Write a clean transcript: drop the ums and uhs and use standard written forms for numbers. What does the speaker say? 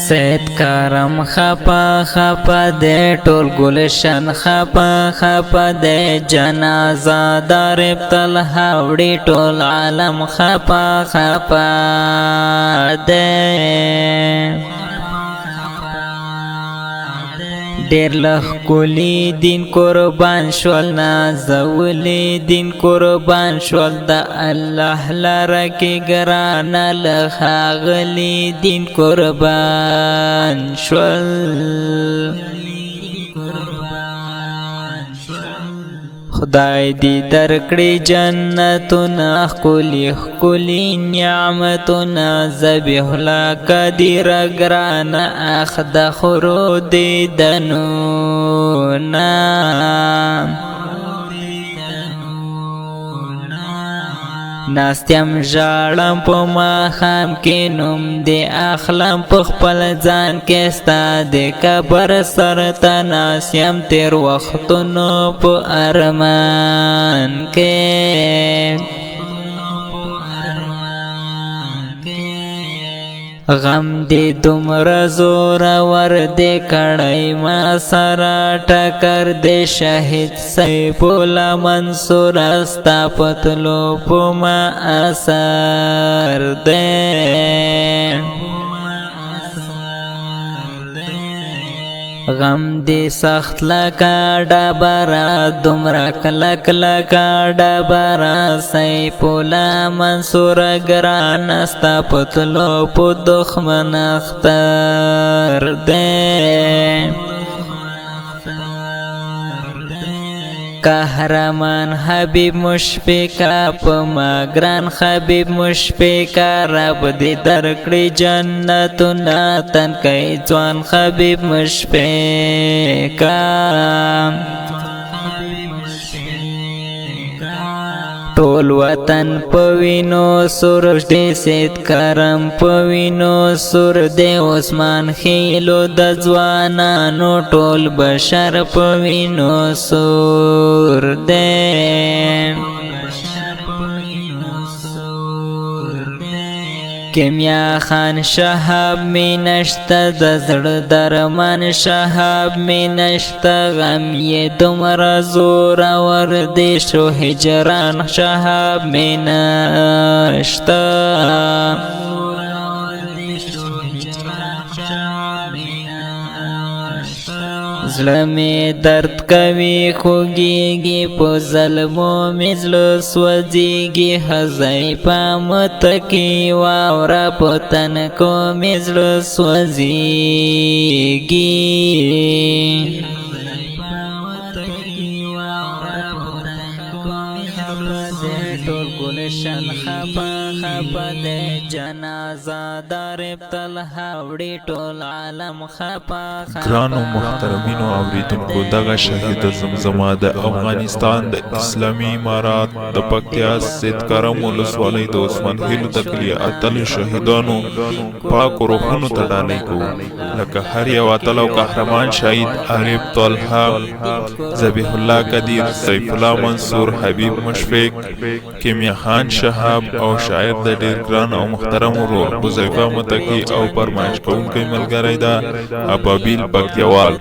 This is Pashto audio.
سید کرم خپا خپا دے ټول گلشن خپا خپا دے جنازہ دار ابتل ہاوڑی ټول عالم خپا خپا دے ډیر لخ کولی دین قربان شول نازولی دین قربان شول د الله لره کې ګران لخاغلی دین قربان شول خدای دی درکړي جنتونه خولي خولي نعمتونه ذبیح لک دیر ګران اخد خرو دی دنونا ناستیم ژړم په ماښام کې نوم دی اخلم په خپل ځان کې ستا د قبر سر ته ناستیم تیر وختونو په ارمان کې غم دی دومره زورور دی کړی ما سره ټکر دی شهید سیف الله منصور ستا په تلو په ما اثر دی غم دی سخت لکا ډبره دومره کلک لکا ډبره سیف الله منصور ګران ستا په تلو په دښمن اختر دی قهرمان حبیب مشفقا په ما ګران حبیب مشفقا رب دې درکړي جنتونه تنکي ځوان حبیب مشفقا ټول وطن پوینو سور دې سید کرم پوینو سور دې عثمان خیلو د ځوانانو ټول بشر پوینو سور دې کیمیا خان شهاب می نشته د زړه درمان شهاب می نشته غم یې دومره زورور دی شو هجران شهاب می نشته زړه می درد کوي خوږیږي په ظلمو مې زړه سوځېږي حذیفه متکي واوره په تنکو مې زړه سوځېږي ټول گلشن خپا خپا دے جنازہ دار ابتل ہاوڑی ټول عالم خپا خپا ګرانو محترمینو اوریدونکو دغه شهید زمزمه د افغانستان د اسلامي امارات د پکتیا سید کرم ولسوالۍ د عثمان خیلو د کلي اتل شهیدانو پاک روحونو ته ډالۍ کوو لکه هر یو اتل او قهرمان شهید عارف طلحه ذبیح الله قدیر سیف الله منصور حبیب مشفق کیمیا خان شهاب او شاعر د ډیر ګران او محترم ورور حذیفه متکی او فرمایش کوونکی ملګری دا ابابیل پکتیوال